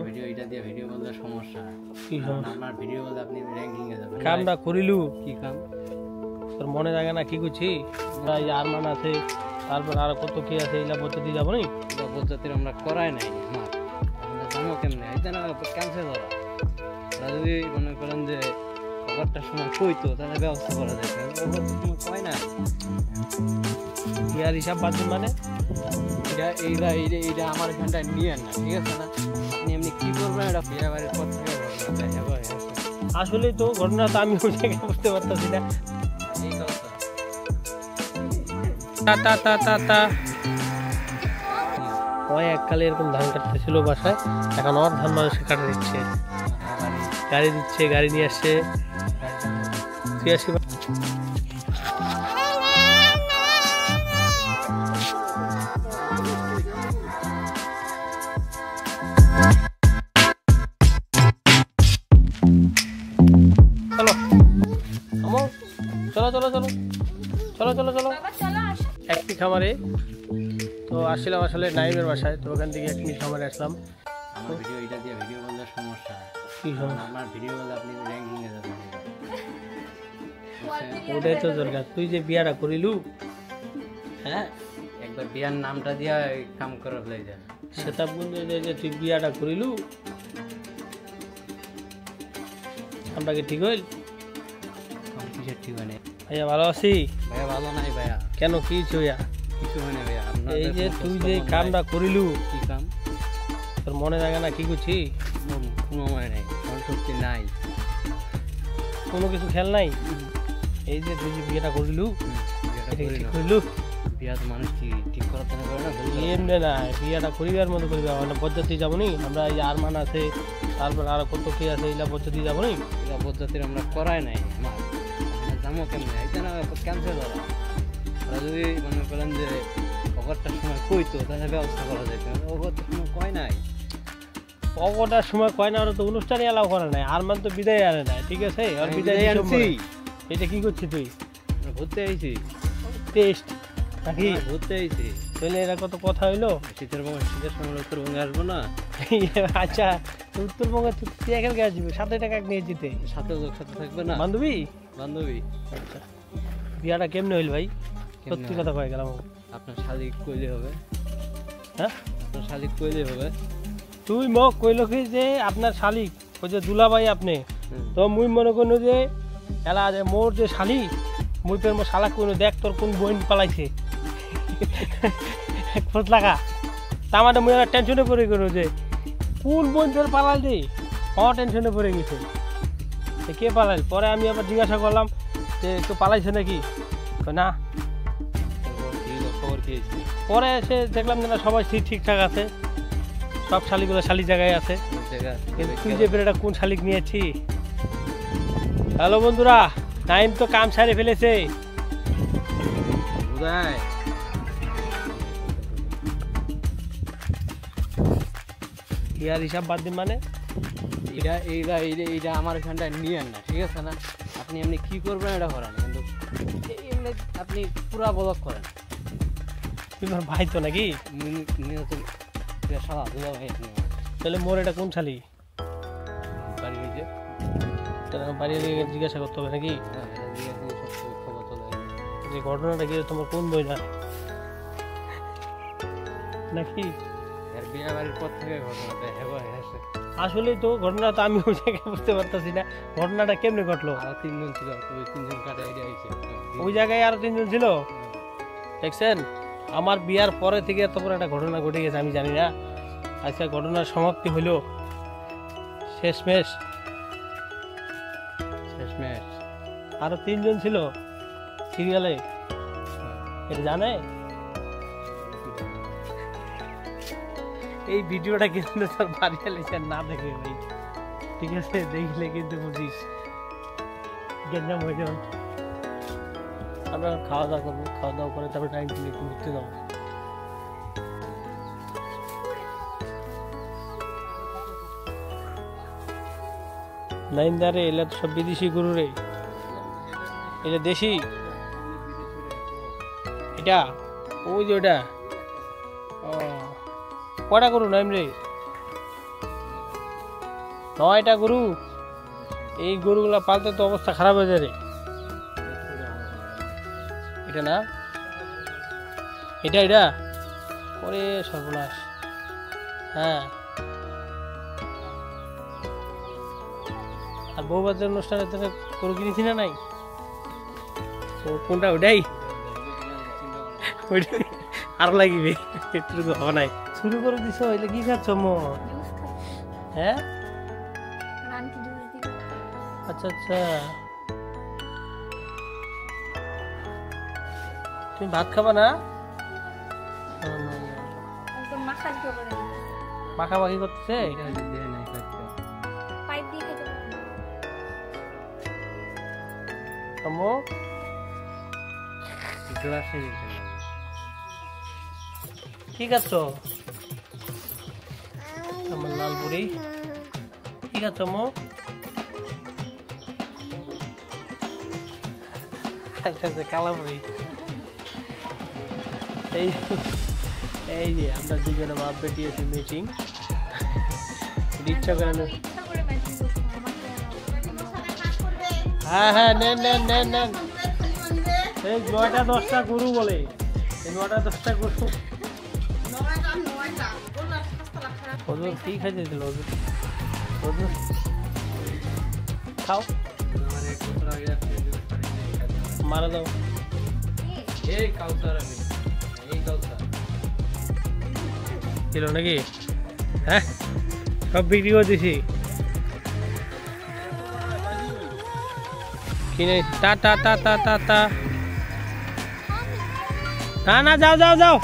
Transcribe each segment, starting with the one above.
Video এটা দিয়ে video বলতে সমস্যা কি সমস্যা? আমার ভিডিও বলতে আপনি র‍্যাঙ্কিং এ যাবেন। কামটা করিলু কি কাম? তোর মনে লাগে না কি করছি? আরমান আছে, তারপর আর কত কি আছে, এগুলা বলতে দিয়ে যাবো নি। এটা বলতে আমরা করাই নাই আমার আমরা জানো কেমনে এটা না ক্যান্সেল করা। ওরা যদি মনে করেন যে খবরটার সময় কইতো তাহলে ব্যবস্থা করা যায়, খবরটার সময় কয় না। বিয়ার হিসাব বাদ দিন মানে এইটা আমার এখানটায় নিয়ে না, ঠিক আছে না? আপনি এমনি কি করবেন এটা বিয়ে বাড়ির পর থেকে আসলেই তো ঘটনা তো আমি ওই জায়গায় বুঝতে পারতেছি না। এই কথা ওই এককালে এরকম ধান কাটতেছিল বাসায়, এখন ওর ধান মানুষে কাটা দিচ্ছে, গাড়ি দিচ্ছে, গাড়ি নিয়ে আসছে। তুই আসি চলো চলো চলো চলো চলো চলো চলো একটি খামারে তো আসছিলাম আসলে নাইমের বাসায়, তো ওখান থেকে একটি খামারে আসলাম। আমার ভিডিও এটা দিয়ে ভিডিও বলতে সমস্যা কি সমস্যা? আমার ভিডিও বলতে আপনি র‍্যাঙ্কিং এ যাবেন। ওটাই তো দরকার। তুই যে বিয়াটা করিলু, হ্যাঁ একবার বিয়ার নামটা দিয়া কাম করে ফেলে যায়। সেটা বলতে যে তুই বিয়াটা করিলু, আমরা কি ঠিক হইল? কিসের ঠিক হয় না ভাইয়া ভালো আছি? ভাইয়া ভালো নাই ভাইয়া। কেন কি চইয়া? কিছু হয় না ভাইয়া। এই যে তুই যে কামটা করিলু, কি কাম? তোর মনে লাগে না কি করছি? কোনো মনে নাই, কোনো শক্তি নাই, কোনো কিছু খেয়াল নাই। এই যে তুই যে বিয়েটা করিলু, করিলু বিয়া তো মানুষ ঠিক করার জন্য করে না, এমনি না, বিয়েটা করিবার মতো করিবা মানে পদ্ধতি যাবো নি আমরা। এই আরমান আছে, তারপর আর কত কি আছে, এইগুলা পদ্ধতি যাবো নি। এটা পদ্ধতির আমরা করাই নাই আমার জামো কেমনে এটা না ক্যান্সেল করা। ওরা যদি মনে করেন যে খবরটার সময় কইতো তাহলে ব্যবস্থা করা যেত, খবরটার সময় কয় নাই। পগটার সময় কয় না, ওরা তো অনুষ্ঠানে এলাও করে নাই। আরমান তো বিদায় আনে নাই, ঠিক আছে? আর বিদায় আনছি। এটা কি করছিস তুই? ঘুরতে আইছি টেস্ট নাকি ঘুরতে আইছি? তাহলে এরা কত কথা হইলো। শীতের সময় উত্তরবঙ্গে আসবো না। আচ্ছা উত্তরবঙ্গে তুই এখানে আসবি, 7 টাকা নিয়ে যেতে সাথে লোক সাথে থাকবে না, বান্ধবী বান্ধবী। আচ্ছা বিয়াটা কেমনে হইল ভাই? সত্যি কথা কয়ে গেলাম। আপনার শালিক কইলে হবে। হ্যাঁ আপনার শালিক কইলে হবে। তুই মোক কইল কি যে আপনার শালিক ওই যে দুলাভাই আপনি, তো মুই মনে করলো যে এলা যে মোর যে শালি মুই পের মোর শালা কইলো দেখ তোর কোন বইন পালাইছে খোঁজ লাগা। তা মানে মুই টেনশনে পড়ে গেল যে কোন বইন তোর পালাল দি। টেনশনে পড়ে গেছে কে পালাইল। পরে আমি আবার জিজ্ঞাসা করলাম যে কেউ পালাইছে নাকি, না। খবর কি? পরে এসে দেখলাম যে না সবাই ঠিকঠাক আছে, সব শালিগুলো শালি জায়গায় আছে। তুই যে বেড়াটা কোন শালিক নিয়েছি। হ্যালো বন্ধুরা, টাইম তো কাম সারে ফেলেছে। ইয়ার হিসাব বাদ দিন মানে এইটা আমার এখানটায় নিয়ে না, ঠিক আছে না? আপনি এমনি কি করবেন এটা করেন, কিন্তু এমনি আপনি পুরা বলক করেন। তোমার ভাই তো নাকি সাদা দুলা ভাই। তাহলে মোর এটা কোন শালি? বাড়ি হয়েছে বাড়ি জিজ্ঞাসা করতে হবে নাকি খবর চলে যে ঘটনাটা কি তোমার কোন বই না নাকি? বিয়ে বাড়ির পর থেকে ঘটনাটা হয়েছে। আসলে তো ঘটনা তো আমি ওই জায়গায় বুঝতে পারতেছি না, ঘটনাটা কেমনে ঘটলো। আর 3 জন ছিল, ওই 3 জন কাটে আইডিয়া হয়েছে। ওই জায়গায় আরো 3 জন ছিল দেখছেন। আমার বিয়ার পরে থেকে এত বড় একটা ঘটনা ঘটে গেছে আমি জানি না। আজকে ঘটনার সমাপ্তি হইল শেষমেশ। আরো 3 জন ছিল সিরিয়ালে, এটা জানে। এই ভিডিওটা কিন্তু তোর বাড়ি এসে না দেখে ভাই, ঠিক আছে? দেখলে কিন্তু বুঝিস গেঞ্জাম হয়ে যাবে। আমরা খাওয়া দাওয়া করবো, খাওয়া দাওয়া করে তারপরে টাইম দিলে একটু ঘুরতে যাবো। নাইন দারে এলা তো সব বিদেশি গরু রে, এটা দেশি। এটা ওই যে ওটা কটা গরু নাইম রে? 9টা গরু, এই গরুগুলা পালতে তো অবস্থা খারাপ হয়ে যায় রে। এটা না, এটা ওরে সর্বনাশ। হ্যাঁ, আর বউবাদের অনুষ্ঠানে তোকে গরু কিনেছি না নাই? ও কোনটা? ওটাই আরো লাগিবে, একটু হবে নাই। শুরু করে দিছো, এলে কি খাচ্ছ মো? হ্যাঁ, আচ্ছা আচ্ছা। তুমি ভাত খাবা না? মাখামাখি করতেছে। কি খাচ্ছ আমার লাল বুড়ি? কি খাচ্ছ মো? কালা বুড়ি। এই যে আমরা দুজনে বাপ বেটি আছি মিটিং, ইচ্ছা করে। হ্যাঁ হ্যাঁ, নেন নেন নেন নেন। এই 9টা 10টা গরু বলে, এই 9টা 10টা গরু। ওদের কি খাইতে দিল? ওদের খাও, মারা দাও। এই কাউসার, আমি এই কাউসার ছিল নাকি? হ্যাঁ, সব বিক্রি করে দিছি। কিনে টা টা টা টা টা টা। না না, যাও যাও যাও।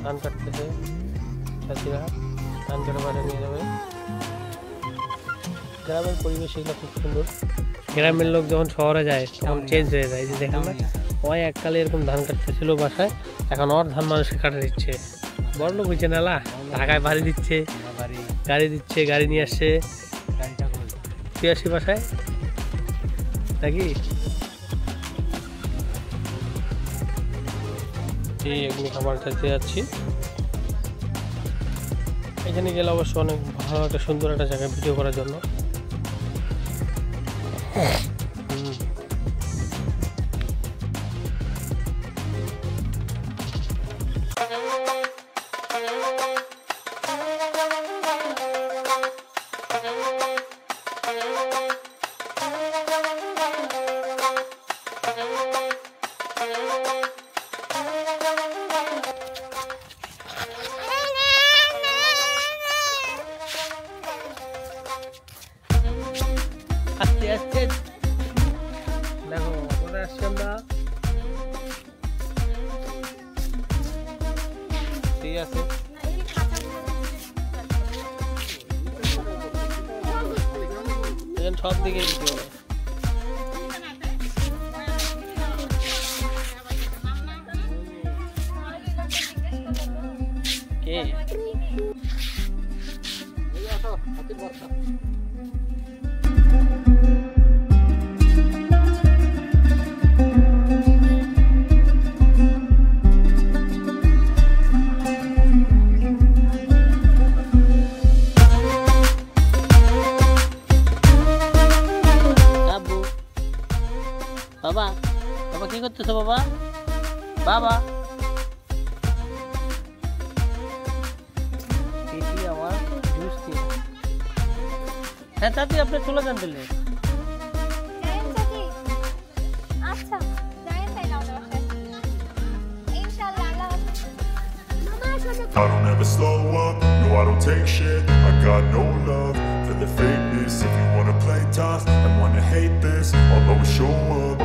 ধান কাটতেছে, চাষিরা ধান কেটে বাড়ি নিয়ে যাবে। গ্রামের পরিবেশ এগুলো খুব সুন্দর। গ্রামের লোক যখন শহরে যায় তখন চেঞ্জ হয়ে যায়। যে দেখেন না, ওই এককালে এরকম ধান কাটতেছিল বাসায়, এখন ওর ধান মানুষকে কাটা দিচ্ছে। বড় লোক হয়েছে নালা, ঢাকায় বাড়ি দিচ্ছে, গাড়ি দিচ্ছে, গাড়ি নিয়ে আসছে। তুই আসি বাসায় নাকি? এই এগুলো খাবার খেতে যাচ্ছি। এখানে গেলে অবশ্য অনেক ভালো একটা সুন্দর একটা জায়গায় ভিডিও করার জন্য। আস্তে আস্তে দেখো, ওখানে আসছি আমরা। ঠিক আছে, সব দিকে দিতে হবে। কে বাবা? বাবা কি করতেছো বাবা? বাবা আমার জুস দিয়ে। হ্যাঁ চাচি, আপনি চলে যান দিলে। I don't ever slow up, no I don't take shit. I got no love for the fakeness. If you wanna play tough and wanna hate this, I'll always show up.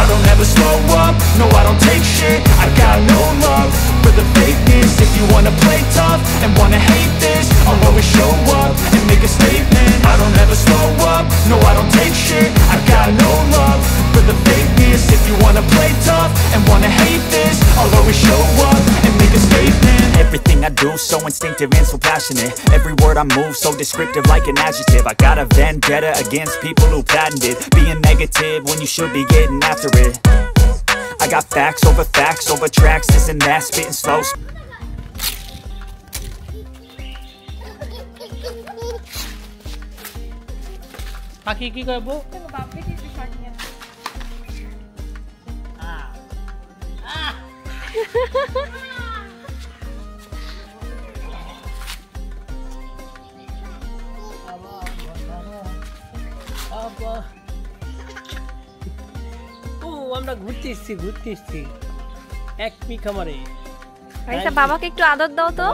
I don't ever slow up, no I don't take shit. I got no love for the fakeness. If you wanna play tough and wanna hate this, I'll always show up and make a statement. I don't ever slow up, no I don't take shit. I got no love for the fakeness. If you wanna play tough and wanna hate this, I'll always show up and make a statement. Everything I do so instinctive and so passionate. Every word I move so descriptive like an adjective. I got a vendetta against people who patented being negative when you should be getting after it. I got facts over tracks, this and that, spitting slow. পাখি কি করবো আমরা ঘুরতে এসছি এক me খামারে আচ্ছা বাবাকে একটু আদর দাও তো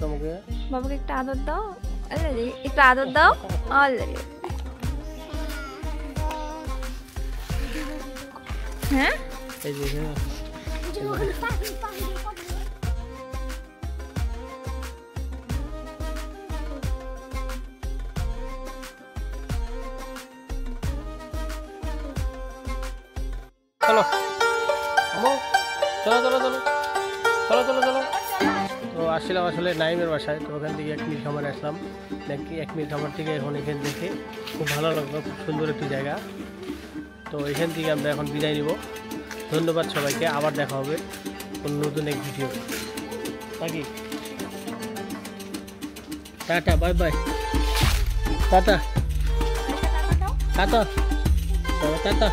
তোমাকে বাবাকে একটু আদর দাও আরে একটু আদর দাও আরে হ্যাঁ এই যে চলো চলো চলো চলো চলো চলো চলো তো আসছিলাম আসলে নাইমের বাসায়, তো ওখান থেকে 1 মিনিট খামারে আসলাম। নাকি 1 মিনিট খামার থেকে এখন এখানে দেখে খুব ভালো লাগলো, খুব সুন্দর একটি জায়গা। তো এখান থেকে আমরা এখন বিদায় নিব। ধন্যবাদ সবাইকে, আবার দেখা হবে কোনো নতুন এক ভিডিও। নাকি tata, bye bye, tata tata tata.